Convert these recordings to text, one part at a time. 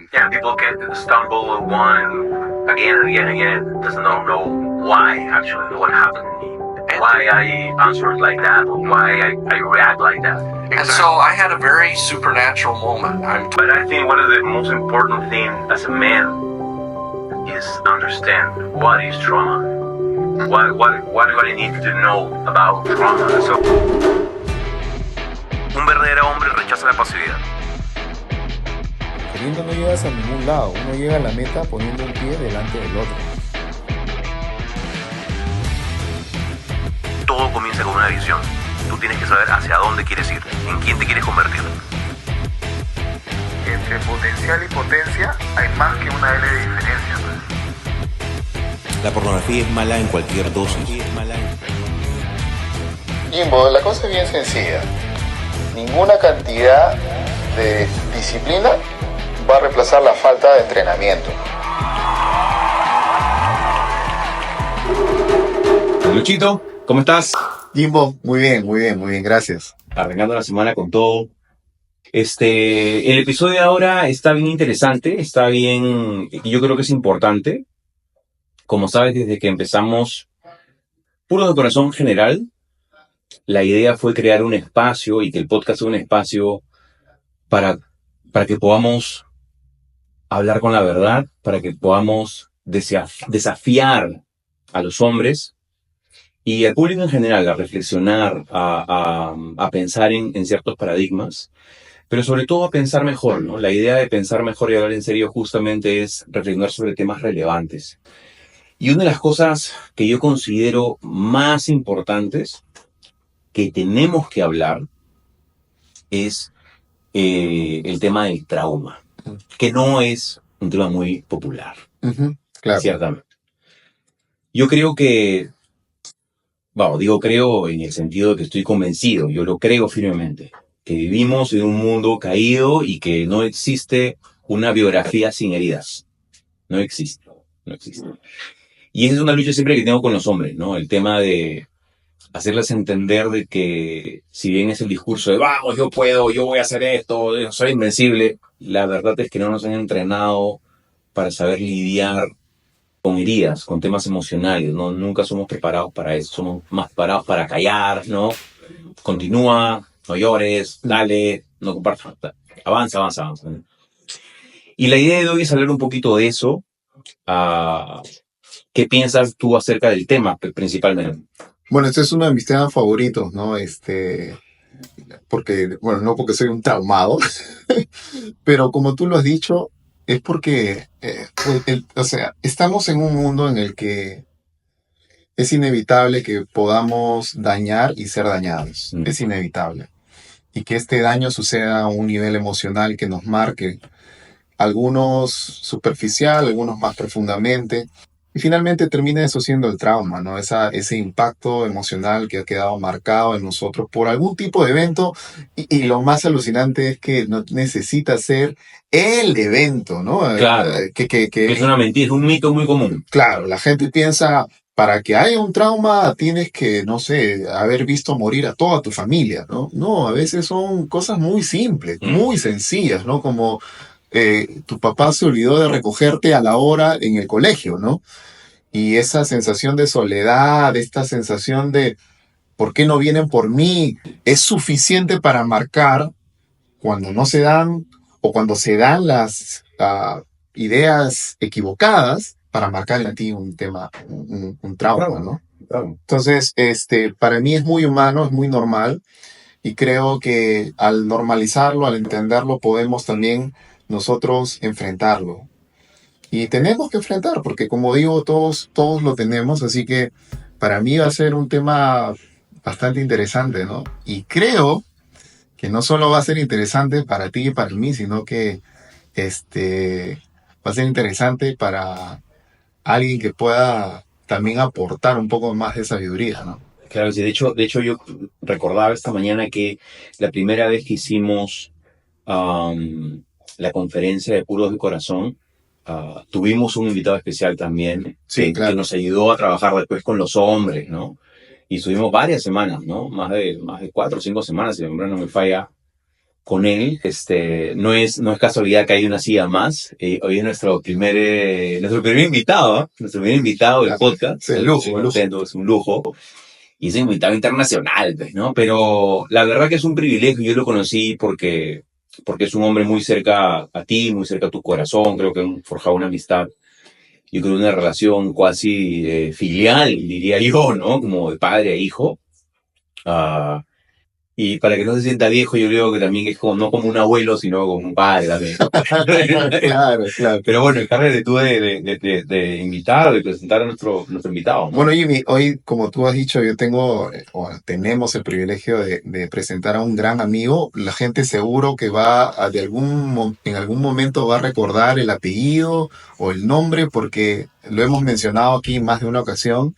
Yeah, people can stumble one and again, doesn't know why actually, what happened to me, why I answered like that, or why I react like that. And so I had a very supernatural moment. But I think one of the most important things as a man is understand what is trauma. What do I need to know about trauma? So, un verdadero hombre rechaza la pasividad. Queriendo no llegas a ningún lado, uno llega a la meta poniendo un pie delante del otro. Todo comienza con una visión. Tú tienes que saber hacia dónde quieres ir, en quién te quieres convertir. Entre potencial y potencia hay más que una L de diferencia. La pornografía es mala en cualquier dosis. Jimbo, la cosa es bien sencilla. Ninguna cantidad de disciplina va a reemplazar la falta de entrenamiento. Luchito, ¿cómo estás? Jimbo, muy bien, gracias. Arrancando la semana con todo. El episodio de ahora está bien interesante, está bien, yo creo que es importante. Como sabes, desde que empezamos Puros de Corazón general, la idea fue crear un espacio y que el podcast sea un espacio para que podamos hablar con la verdad, para que podamos desafiar a los hombres y al público en general a reflexionar, a pensar en ciertos paradigmas, pero sobre todo a pensar mejor, ¿no? La idea de pensar mejor y hablar en serio justamente es reflexionar sobre temas relevantes. Y una de las cosas que yo considero más importantes que tenemos que hablar es el tema del trauma, que no es un tema muy popular, Claro. ciertamente. Yo creo que, digo creo en el sentido de que estoy convencido, yo lo creo firmemente, que vivimos en un mundo caído y que no existe una biografía sin heridas. No existe. Y esa es una lucha siempre que tengo con los hombres, ¿no? El tema de hacerles entender de que si bien es el discurso de vamos, yo puedo, yo voy a hacer esto, yo soy invencible, la verdad es que no nos han entrenado para saber lidiar con heridas, con temas emocionales, ¿no? Nunca somos preparados para eso, somos más preparados para callar, ¿no? Continúa, no llores, dale, no compartas, avanza, ¿no? Y la idea de hoy es hablar un poquito de eso. ¿Qué piensas tú acerca del tema, principalmente? Bueno, este es uno de mis temas favoritos, ¿no? Porque, bueno, no porque soy un traumado, pero como tú lo has dicho, es porque, estamos en un mundo en el que es inevitable que podamos dañar y ser dañados. Es inevitable. Y que este daño suceda a un nivel emocional que nos marque, algunos superficial, algunos más profundamente. Y finalmente termina eso siendo el trauma, ¿no? Ese impacto emocional que ha quedado marcado en nosotros por algún tipo de evento. Y lo más alucinante es que no necesita ser el evento, ¿no? Claro. Que es una mentira, es un mito muy común. Claro, la gente piensa, para que haya un trauma tienes que, no sé, haber visto morir a toda tu familia, ¿no? No, a veces son cosas muy simples, muy sencillas, ¿no? Como tu papá se olvidó de recogerte a la hora en el colegio, ¿no? Y esa sensación de soledad, esta sensación de ¿por qué no vienen por mí? Es suficiente para marcar cuando no se dan o cuando se dan las ideas equivocadas para marcar en ti un tema, un trauma, ¿no? Entonces, para mí es muy humano, es muy normal y creo que al normalizarlo, al entenderlo, podemos también nosotros enfrentarlo. Y tenemos que enfrentar, porque como digo, todos lo tenemos, así que para mí va a ser un tema bastante interesante, ¿no? Y creo que no solo va a ser interesante para ti y para mí, sino que va a ser interesante para alguien que pueda también aportar un poco más de sabiduría, ¿no? Claro, sí, de hecho yo recordaba esta mañana que la primera vez que hicimos la conferencia de Puros de Corazón, tuvimos un invitado especial también, Sí, claro. que nos ayudó a trabajar después con los hombres, ¿no? Y estuvimos varias semanas, ¿no? Más de 4 o 5 semanas, si mi memoria no me falla, con él. No es casualidad que hay una silla más. Hoy es nuestro primer invitado, ¿eh? Nuestro primer invitado del podcast. Sí, un lujo, un lujo. Es un lujo. Y es un invitado internacional, pues, ¿no? Pero la verdad que es un privilegio. Yo lo conocí porque es un hombre muy cerca a ti, muy cerca a tu corazón. Creo que han forjado una amistad. Yo creo una relación casi filial, diría yo, ¿no? Como de padre a hijo. Ah, y para que no se sienta viejo, yo creo que también es como, no como un abuelo, sino como un padre también. Claro, claro. Pero bueno, encárgate tú de invitar o de presentar a nuestro invitado, ¿no? Bueno, Jimmy, hoy, como tú has dicho, tenemos el privilegio de presentar a un gran amigo. La gente seguro que en algún momento va a recordar el apellido o el nombre, porque lo hemos mencionado aquí más de una ocasión.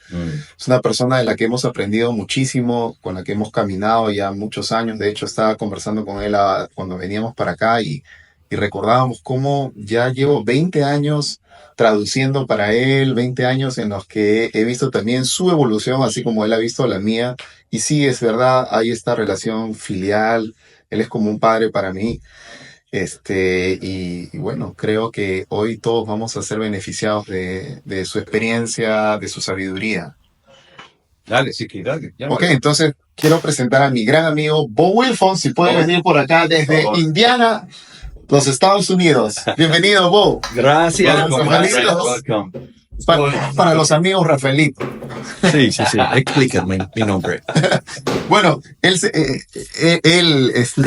Es una persona de la que hemos aprendido muchísimo, con la que hemos caminado ya muchos años. De hecho, estaba conversando con él cuando veníamos para acá y recordábamos cómo ya llevo 20 años traduciendo para él, 20 años en los que he visto también su evolución, así como él ha visto la mía. Y sí, es verdad, hay esta relación filial, él es como un padre para mí. Y bueno, creo que hoy todos vamos a ser beneficiados de su experiencia, de su sabiduría. Dale, sí, que dale. Ok, entonces quiero presentar a mi gran amigo Bo Wilfon, si puede venir por acá desde Indiana, los Estados Unidos. Bienvenido, Bo. Gracias. Welcome. Para los amigos, Rafaelito. Sí. Explícame mi nombre. Bueno, él ¿Sabes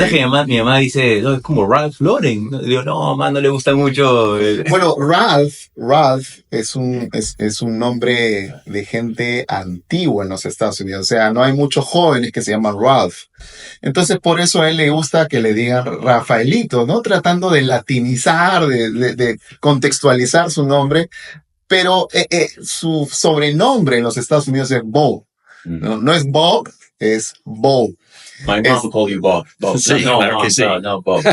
que mi mamá dice, no, es como Ralph Lauren? Digo, no, mamá, no le gusta mucho. Bueno, Ralph es un nombre de gente antigua en los Estados Unidos. O sea, no hay muchos jóvenes que se llaman Ralph. Entonces, por eso a él le gusta que le digan Rafaelito, ¿no? Tratando de latinizar, de contextualizar su nombre. Pero su sobrenombre en los Estados Unidos es Bo. No es Bob, es Bo. My mom called you Bob. Sí, claro que sí. No, Bob.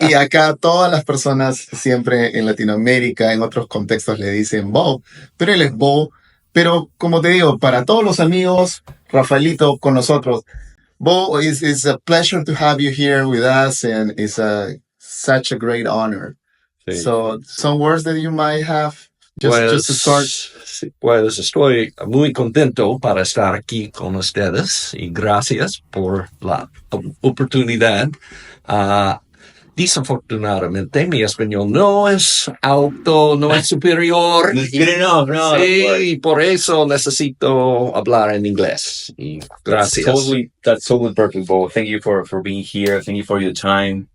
Y acá todas las personas siempre en Latinoamérica, en otros contextos le dicen Bob, pero él es Bo. Pero como te digo, para todos los amigos, Rafaelito con nosotros, Bo, it's a pleasure to have you here with us, and it's such a great honor. Sí. So, some words that you might have, just to start. Pues estoy muy contento para estar aquí con ustedes y gracias por la oportunidad. Desafortunadamente, mi español no es superior. No. Sí, por eso necesito hablar en inglés. Y gracias. That's totally perfect, Bo. Thank you for being here. Thank you for your time.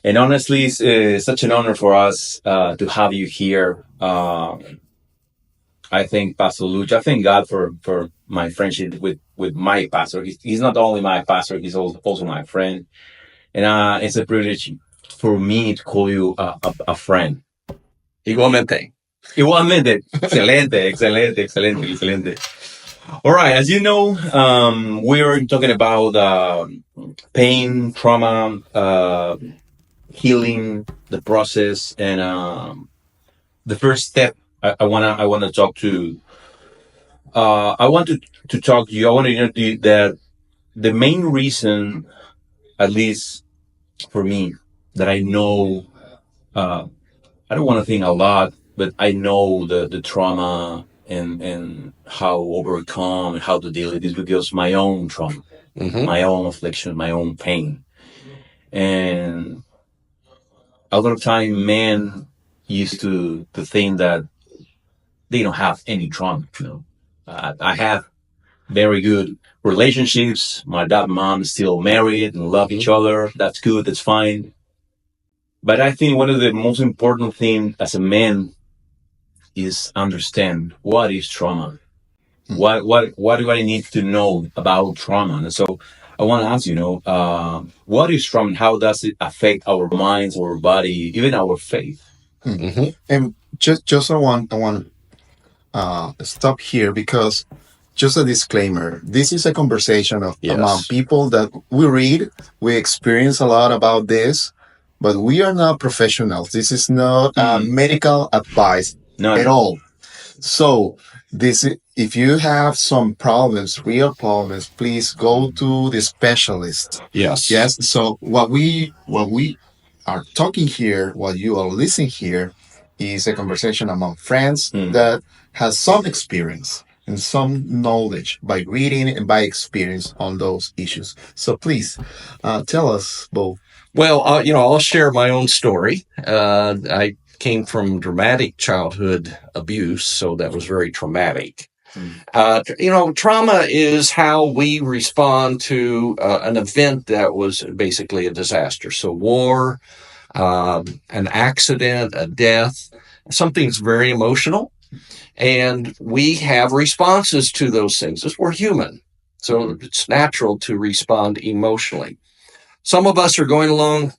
And honestly, it's such an honor for us to have you here. I thank Pastor Luch. I thank God for my friendship with my pastor. He's not only my pastor, he's also my friend. And it's a privilege for me to call you a friend. Igualmente. Excelente. All right, as you know, we're talking about pain, trauma, healing, the process, and the first step I wanna talk to. I want to talk to you. I want to know that the main reason, at least for me, that I know, I don't want to think a lot, but I know the trauma and how to overcome and how to deal with this because my own trauma, my own affliction, my own pain, and a lot of time men used to think that they don't have any trauma. I have very good relationships. My dad and mom still married and love each other. That's good. That's fine. But I think one of the most important things as a man is understand what is trauma. What do I need to know about trauma? And so I want to ask what is trauma and how does it affect our minds, our body, even our faith? Mm-hmm. And just I want stop here because just a disclaimer, this is a conversation among people that we read, we experience a lot about this, but we are not professionals. This is not medical advice at all. So if you have some problems, real problems, please go to the specialist. Yes. Yes. So what we are talking here, what you are listening here, is a conversation among friends that has some experience and some knowledge by reading and by experience on those issues. So please, tell us, Bo. Well, I'll share my own story. I came from dramatic childhood abuse, so that was very traumatic. Trauma is how we respond to an event that was basically a disaster. So war, an accident, a death, something's very emotional. And we have responses to those things. We're human. So it's natural to respond emotionally. Some of us are going along,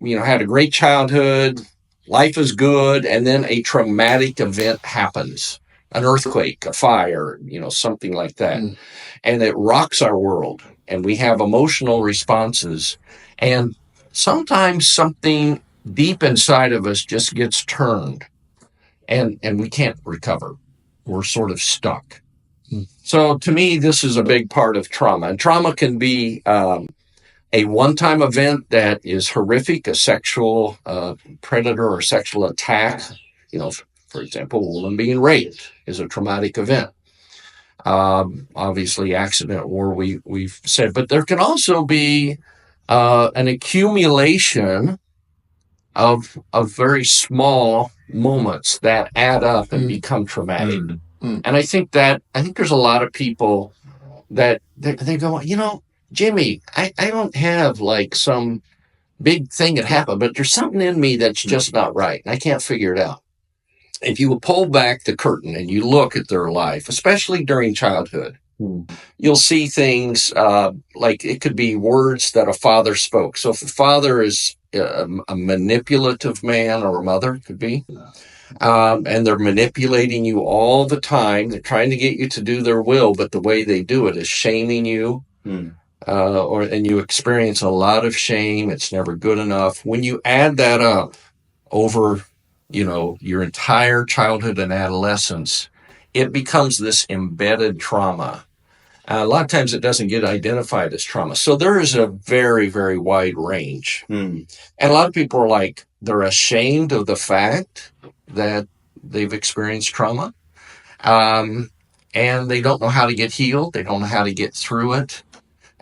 had a great childhood, life is good, and then a traumatic event happens. An earthquake, a fire, something like that. And it rocks our world. And we have emotional responses. And sometimes something deep inside of us just gets turned. And we can't recover. We're sort of stuck. So to me, this is a big part of trauma. And trauma can be a one-time event that is horrific, a sexual predator or sexual attack. For example, a woman being raped is a traumatic event. Obviously, accident, war, we've said. But there can also be an accumulation of very small moments that add up and become traumatic. And I think there's a lot of people that they go, Jimmy, I don't have like some big thing that happened, but there's something in me that's just not right. And I can't figure it out. If you will pull back the curtain and you look at their life, especially during childhood, you'll see things like it could be words that a father spoke. So if the father is a manipulative man or a mother, could be, and they're manipulating you all the time. They're trying to get you to do their will, but the way they do it is shaming you. And you experience a lot of shame. It's never good enough. When you add that up over, your entire childhood and adolescence, it becomes this embedded trauma. A lot of times it doesn't get identified as trauma. So there is a very, very wide range. And a lot of people are like, they're ashamed of the fact that they've experienced trauma. And they don't know how to get healed. They don't know how to get through it.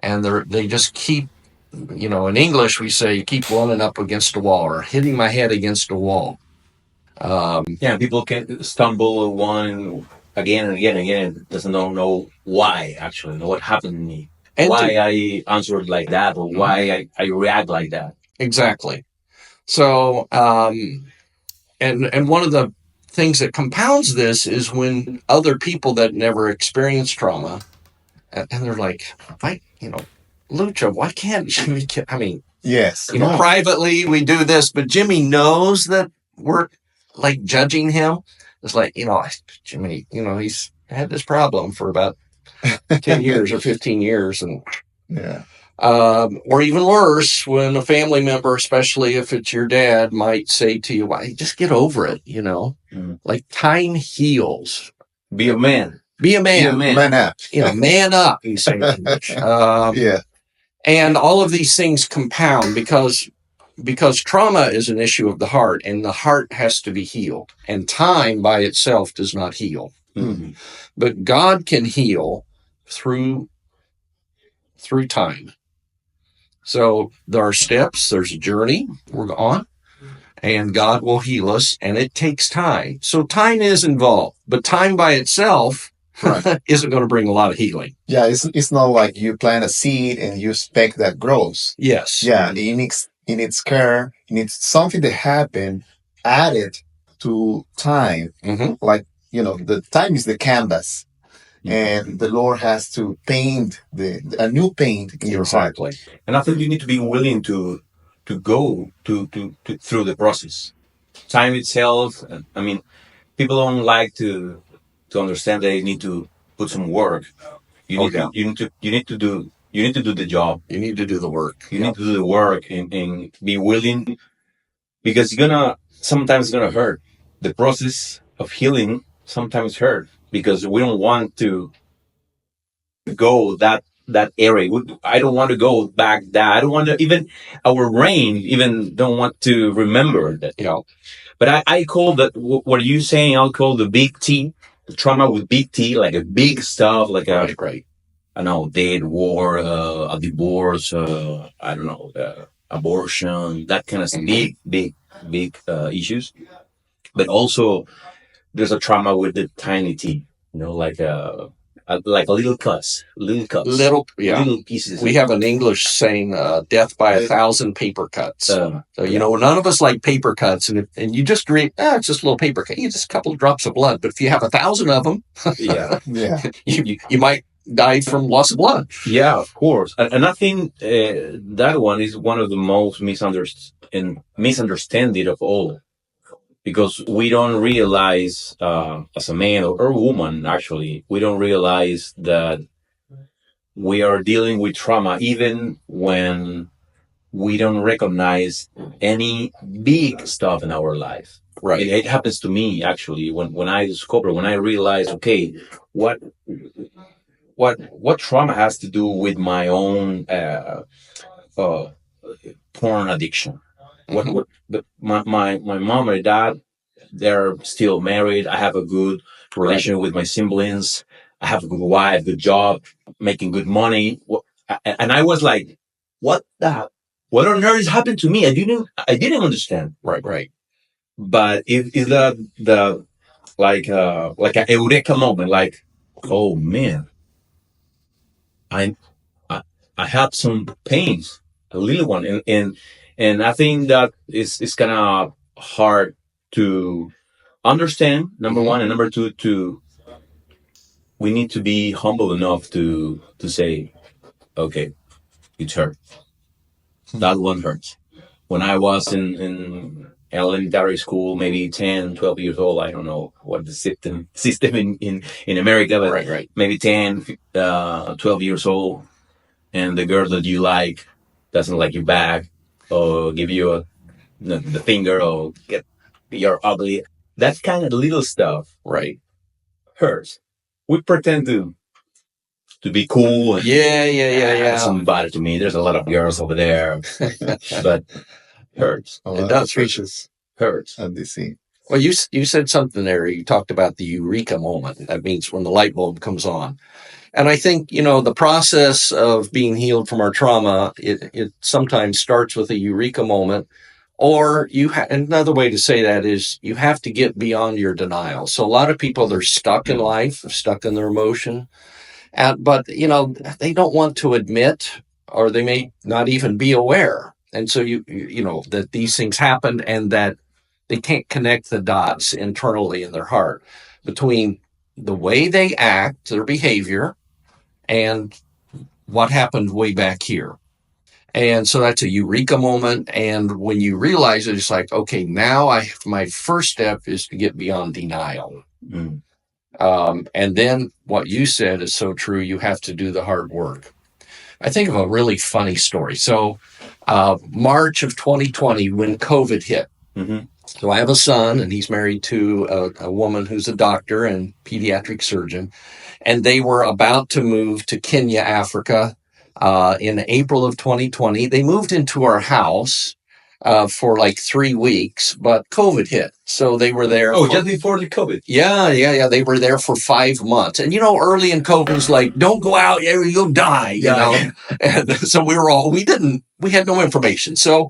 And they just keep, in English we say, you keep running up against a wall or hitting my head against a wall. People can stumble one again and again and again. Doesn't know why, actually, know what happened to me. And why I answered like that or why I react like that. Exactly. So, and one of the things that compounds this is when other people that never experienced trauma, and they're like, Lucha, why can't Jimmy? Yes. Privately we do this, but Jimmy knows that we're like judging him. It's like, Jimmy, he's had this problem for about 10 years or 15 years. And or even worse, when a family member, especially if it's your dad, might say to you, "Why, just get over it." Like time heals. Be a man. Be a man. Man up. Man up. He's saying. And all of these things compound because trauma is an issue of the heart, and the heart has to be healed. And time by itself does not heal. But God can heal through time. So there are steps, there's a journey we're on, and God will heal us, and it takes time. So time is involved, but time by itself isn't going to bring a lot of healing. Yeah, it's not like you plant a seed and you expect that grows. Yes. Yeah, it needs care, it needs something to happen added to time. Like, the time is the canvas. And the Lord has to paint a new paint in your heart. And I think you need to be willing to go to through the process. Time itself. People don't like to understand that they need to put some work. You need to do the job. You need to do the work. You need to do the work and be willing, because sometimes it's gonna hurt. The process of healing sometimes hurt because we don't want to go that area. I don't want to go back that. I don't want to even, our brain even don't want to remember that, But I call that, what are you saying? I'll call the big T, the trauma with big T, like a big stuff, like Right. I don't know, dead, war, a divorce, I don't know, abortion, that kind of big issues. But also, there's a trauma with the tiny T, like a little cuts, Little pieces. We have an English saying, death by 1,000 paper cuts. So, none of us like paper cuts. And you just read, it's just a little paper cut. It's just a couple of drops of blood. But if you have 1,000 of them, you might die from loss of blood. Yeah, of course. And I think that one is one of the most misunderstood of all. Because we don't realize, as a man or a woman, actually, we don't realize that we are dealing with trauma even when we don't recognize any big stuff in our life. Right. It happens to me, actually, when I realize, okay, what trauma has to do with my own porn addiction. My mom and dad, they're still married. I have a good relation with my siblings. I have a good wife, good job, making good money. And I was like, what on earth happened to me? I didn't understand. Right. But it's the like an eureka moment, like, oh man, I had some pains, a little one, and I think that it's kind of hard to understand. Number one, and number two, we need to be humble enough to say, okay, it hurt. That one hurts. When I was in elementary school, maybe 10, 12 years old, I don't know what the system in America, but right. maybe 10, 12 years old, and the girl that you like doesn't like you back, or give you the finger, or get you're ugly. That kind of little stuff, right, hurts. We pretend to be cool. And, yeah. Doesn't bother to me. There's a lot of girls over there, but hurts. It does. Hurts. And they see. Well, you said something there. You talked about the eureka moment. That means when the light bulb comes on. And I think, the process of being healed from our trauma, it sometimes starts with a eureka moment. Or another way to say that is you have to get beyond your denial. So a lot of people, they're stuck in life, stuck in their emotion. But, they don't want to admit, or they may not even be aware. And so that these things happen and that they can't connect the dots internally in their heart between the way they act, their behavior, and what happened way back here. And so that's a eureka moment. And when you realize it, it's like, okay, now my first step is to get beyond denial. Mm. And then what you said is so true. You have to do the hard work. I think of a really funny story. So March of 2020, when COVID hit. Mm-hmm. So I have a son, and he's married to a woman who's a doctor and pediatric surgeon. And they were about to move to Kenya, Africa, in April of 2020. They moved into our house for like 3 weeks, but COVID hit. So they were there. Just before the COVID. Yeah. They were there for 5 months. And, early in COVID was like, don't go out, you'll die, And so we had no information. So,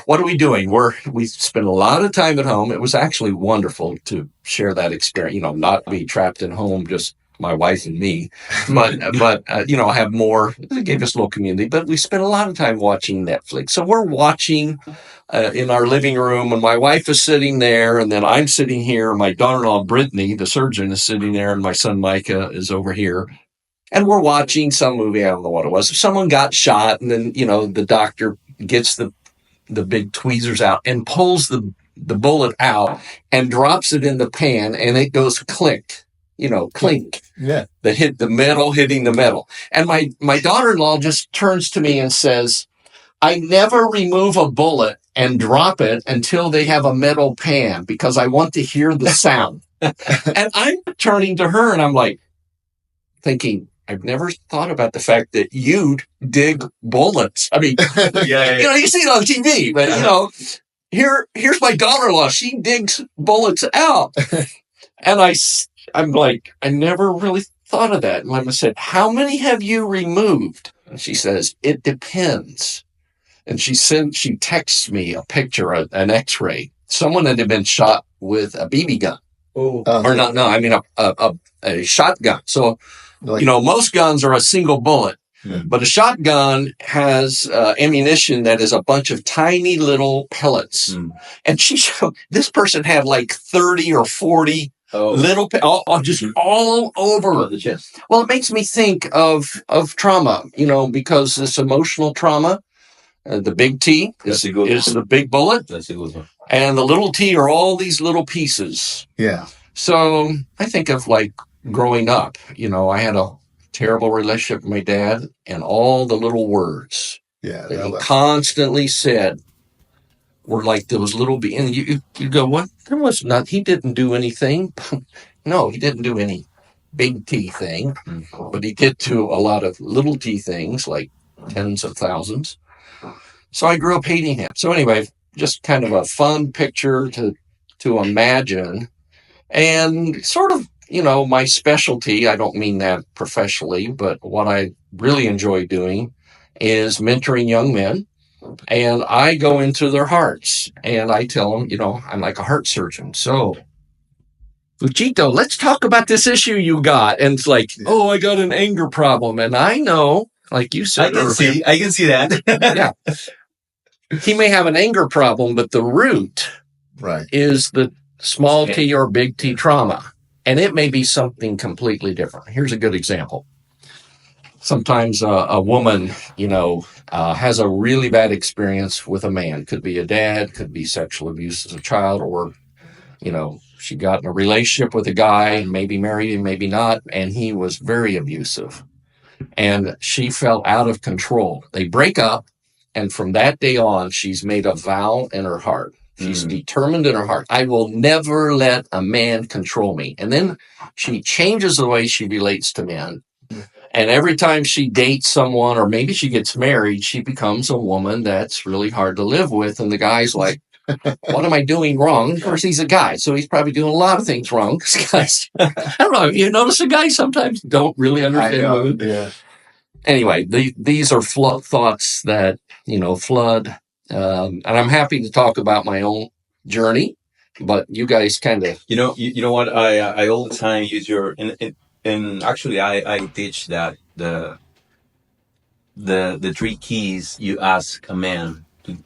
what are we doing? We spent a lot of time at home. It was actually wonderful to share that experience, not be trapped at home, just my wife and me, but have more. It gave us a little community, but we spent a lot of time watching Netflix. So we're watching in our living room, and my wife is sitting there, and then I'm sitting here. My daughter-in-law, Brittany, the surgeon, is sitting there, and my son, Micah, is over here. And we're watching some movie. I don't know what it was. Someone got shot, and then, the doctor gets the big tweezers out and pulls the bullet out and drops it in the pan, and it goes clink. Clink. Yeah. That hit the metal, hitting the metal. And my daughter-in-law just turns to me and says, I never remove a bullet and drop it until they have a metal pan because I want to hear the sound. And I'm turning to her and I'm like thinking, I've never thought about the fact that you dig bullets. I mean, you know, you see it on TV, but you know, here's my daughter-in-law. She digs bullets out. And I'm like, I never really thought of that. And I said, how many have you removed? And she says, it depends. And she texts me a picture, an x-ray. Someone that had been shot with a BB gun. Oh. Or not, no, I mean a shotgun. So, Like- you know, most guns are a single bullet. Hmm. But a shotgun has ammunition that is a bunch of tiny little pellets. Hmm. And this person had like 30 or 40 little just all over the chest. Well, it makes me think of trauma, you know, because this emotional trauma, the big T is the big bullet, That's a good one. and the little T are all these little pieces. Yeah. So I think of like growing up, you know, I had a terrible relationship with my dad, and all the little words Yeah. that he constantly said were like those little and you go, what? There was not. He didn't do anything. No, he didn't do any big T thing, but he did do a lot of little T things, like tens of thousands. So I grew up hating him. So anyway, just kind of a fun picture to imagine, and sort of, you know, my specialty. I don't mean that professionally, but what I really enjoy doing is mentoring young men. And I go into their hearts and I tell them, you know, I'm like a heart surgeon. So, Luchito, let's talk about this issue you got. And it's like, oh, I got an anger problem. And I know, like you said, I can see that. yeah, he may have an anger problem, but the root is the small T or big T trauma. And it may be something completely different. Here's a good example. Sometimes a woman, you know, has a really bad experience with a man. Could be a dad, could be sexual abuse as a child, or, you know, she got in a relationship with a guy, maybe married him, maybe not, and he was very abusive. And she felt out of control. They break up, and from that day on, she's made a vow in her heart. She's determined in her heart, I will never let a man control me. And then she changes the way she relates to men. And every time she dates someone, or maybe she gets married, she becomes a woman that's really hard to live with. And the guy's like, what am I doing wrong? Of course, he's a guy, so he's probably doing a lot of things wrong. Guys, I don't know. You notice the guys sometimes don't really understand women. Yeah. Anyway, these are thoughts that, you know, flood. And I'm happy to talk about my own journey, but you guys kind of... You know what? I all the time use your... And actually, I teach that the 3 keys you ask a man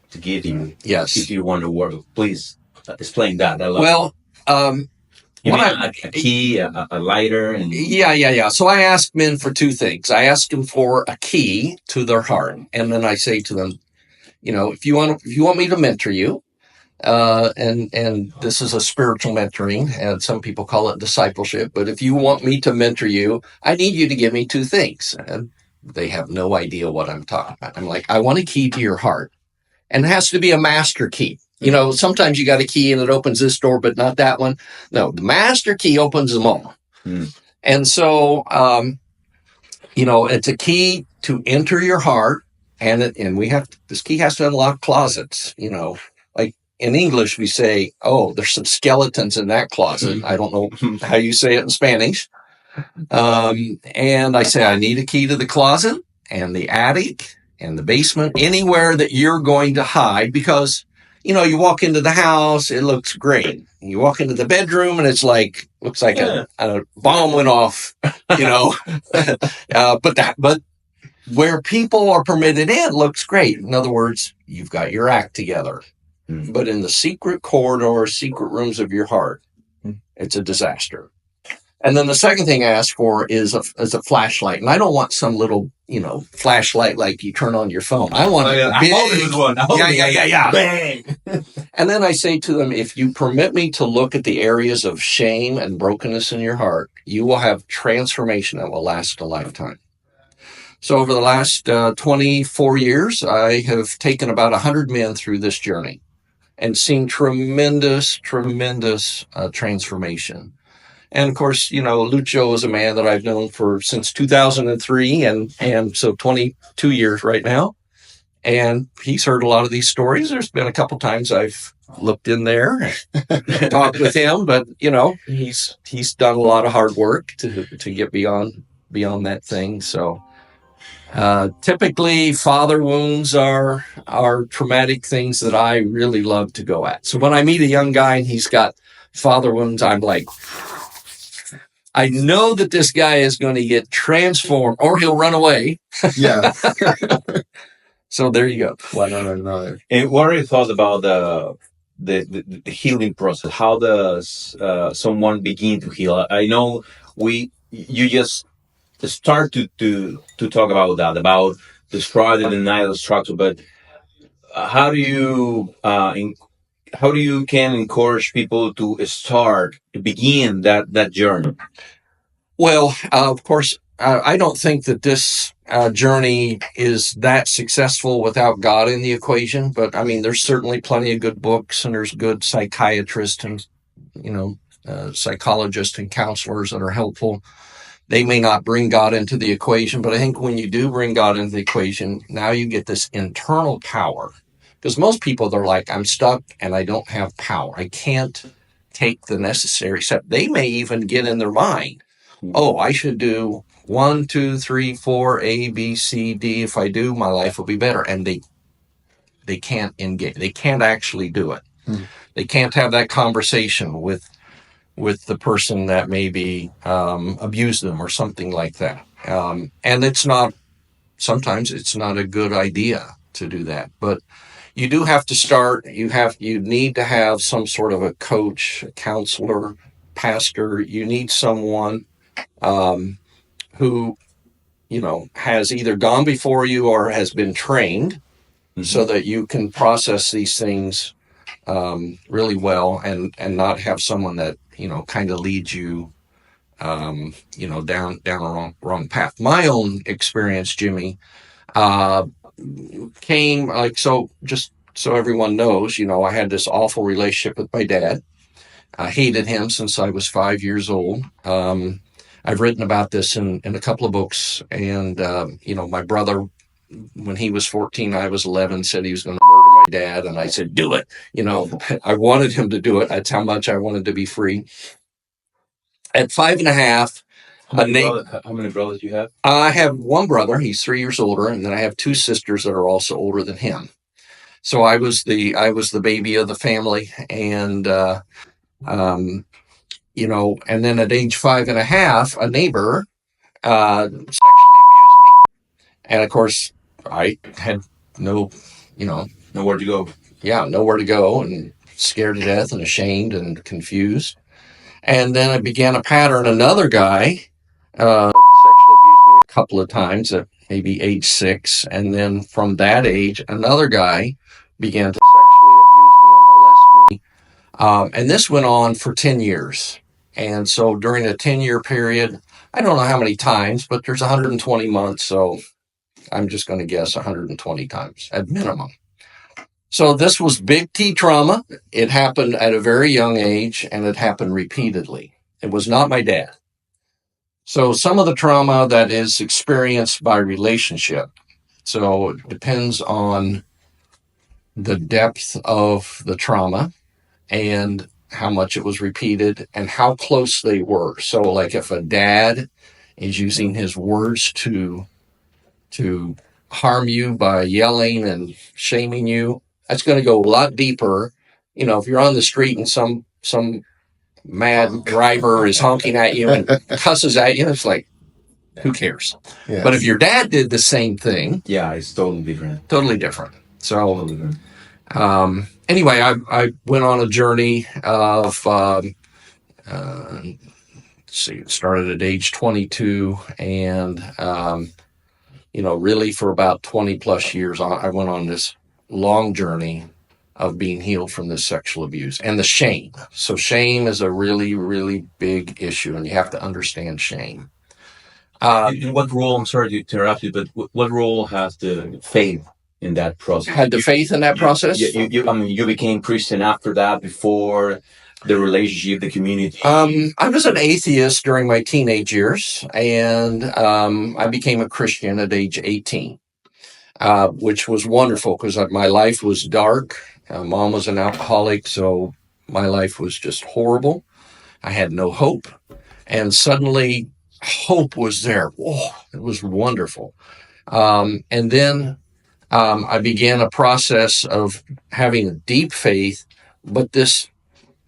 to give you. Yes. If you want to work, please explain that. I love well, a key, a lighter, and yeah. So I ask men for 2 things. I ask them for a key to their heart, and then I say to them, you know, if you want me to mentor you, and this is a spiritual mentoring, and some people call it discipleship, but if you want me to mentor you, I need you to give me 2 things. And they have no idea what I'm talking about. I'm like, I want a key to your heart, and it has to be a master key. You know, sometimes you got a key and it opens this door, but not that one. No, the master key opens them all. And so, you know, it's a key to enter your heart, and this key has to unlock closets, you know. In English, we say, oh, there's some skeletons in that closet. I don't know how you say it in Spanish. And I say, I need a key to the closet and the attic and the basement, anywhere that you're going to hide, because, you know, you walk into the house, it looks great. You walk into the bedroom and it's like, looks like a bomb went off, you know. But where people are permitted in looks great. In other words, you've got your act together. But in the secret corridor, secret rooms of your heart, it's a disaster. And then the second thing I ask for is a flashlight. And I don't want some little, you know, flashlight like you turn on your phone. I want a big one. Yeah. Bang. And then I say to them, if you permit me to look at the areas of shame and brokenness in your heart, you will have transformation that will last a lifetime. So over the last 24 years, I have taken about 100 men through this journey and seen tremendous transformation. And of course, Lucho is a man that I've known since 2003, and so 22 years right now. And he's heard a lot of these stories. There's been a couple times I've looked in there and talked with him, but he's done a lot of hard work to get beyond that thing. So typically father wounds are traumatic things that I really love to go at. So when I meet a young guy and he's got father wounds, I'm like, I know that this guy is going to get transformed or he'll run away. Yeah. So there you go. No. And what are your thoughts about the healing process? How does someone begin to heal? I know you just start to talk about that, about the struggle, the denial structure, but how do you can encourage people to begin that journey? Well, of course, I don't think that this journey is that successful without God in the equation. But I mean, there's certainly plenty of good books, and there's good psychiatrists and psychologists and counselors that are helpful. They may not bring God into the equation, but I think when you do bring God into the equation, now you get this internal power. Because most people, they're like, I'm stuck and I don't have power. I can't take the necessary step. They may even get in their mind, oh, I should do 1, 2, 3, 4, A, B, C, D. If I do, my life will be better. And they can't engage. They can't actually do it. They can't have that conversation with the person that maybe abused them or something like that. And sometimes it's not a good idea to do that. But you do have to start, you need to have some sort of a coach, a counselor, pastor. You need someone who, has either gone before you or has been trained so that you can process these things really well and not have someone that, kind of leads you, down a wrong path. My own experience, Jimmy, came just so everyone knows, I had this awful relationship with my dad. I hated him since I was 5 years old. I've written about this in a couple of books. And, my brother, when he was 14, I was 11, said he was going to murder my dad. And I said, do it. I wanted him to do it. That's how much I wanted to be free. At 5.5, how many brothers do you have? I have one brother. He's 3 years older. And then I have 2 sisters that are also older than him. So I was the baby of the family. And, and then at age 5.5, a neighbor sexually abused me. And of course, I had nowhere to go. Yeah, nowhere to go, and scared to death and ashamed and confused. And then I began a pattern. Another guy sexually abused me a couple of times at maybe age 6. And then from that age, another guy began to sexually abuse me and molest me. And this went on for 10 years. And so during a 10-year period, I don't know how many times, but there's 120 months. So I'm just going to guess 120 times at minimum. So this was big T trauma. It happened at a very young age, and it happened repeatedly. It was not my dad. So some of the trauma that is experienced by relationship. So it depends on the depth of the trauma and how much it was repeated and how close they were. So like if a dad is using his words to harm you by yelling and shaming you, that's going to go a lot deeper. If you're on the street and some mad driver is honking at you and cusses at you, it's like, who cares? Yeah. But if your dad did the same thing, yeah, it's totally different. Totally different. So Totally different. anyway, I went on a journey of it started at age 22, and really for about 20 plus years, I went on this long journey of being healed from this sexual abuse and the shame. So shame is a really, really big issue, and you have to understand shame. In what role, I'm sorry to interrupt you, but what role has the faith in that process? Had the faith in that process? You became Christian after that, before? the relationship, the community? I was an atheist during my teenage years, and I became a Christian at age 18, which was wonderful because my life was dark. Mom was an alcoholic, so my life was just horrible. I had no hope. And suddenly, hope was there. Whoa, it was wonderful. And then I began a process of having a deep faith, but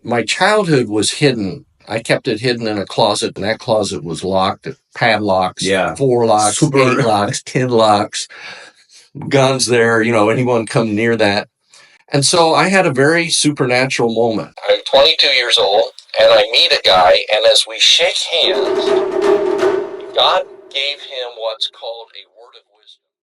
my childhood was hidden. I kept it hidden in a closet, and that closet was locked, padlocks, 4 locks, 8 locks, 10 locks, guns there, anyone come near that. And so I had a very supernatural moment. I'm 22 years old, and I meet a guy, and as we shake hands, God gave him what's called a